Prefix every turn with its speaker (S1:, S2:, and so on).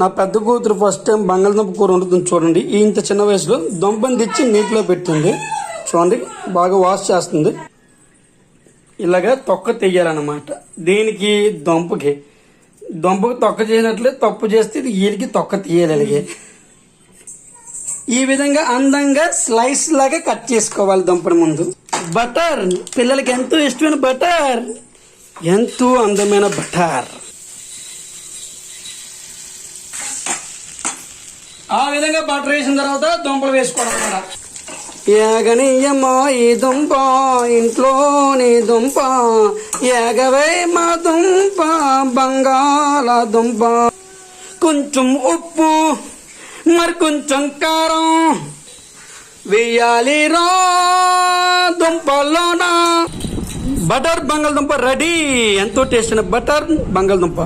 S1: నా పెద్ద కూతురు ఫస్ట్ టైం బంగాళదుంప కూర వండుతుంది చూడండి. ఇంత చిన్న వయసులో దుంపని తెచ్చి నీటిలో పెట్టింది చూడండి. బాగా వాష్ చేస్తుంది. ఇలాగా తొక్క తెయ్యాలన్నమాట. దేనికి? దుంపకి తొక్క చేయనట్లే తప్పు చేస్తే ఇది వీళ్ళకి తొక్క తీయాలి. అలాగే ఈ విధంగా అందంగా స్లైస్ లాగా కట్ చేసుకోవాలి దుంపని. ముందు బటర్, పిల్లలకి ఎంతో ఇష్టమైన బటర్, ఎంతో అందమైన బటర్. ఆ విధంగా బటర్ వేసిన తర్వాత దుంపలు వేసుకోవడం కూడా. ఏగనీయమ్మా ఈ దుంప, ఇంట్లోని దుంప, ఏగవే మా దుంప, బంగాళదుంప. కొంచెం ఉప్పు, మరి కొంచెం కారం వేయాలి రా దుంపల్లోన. బటర్ బంగాళదుంప రెడీ. ఎంతో టేస్ట్ అయిన బటర్ బంగాళదుంప.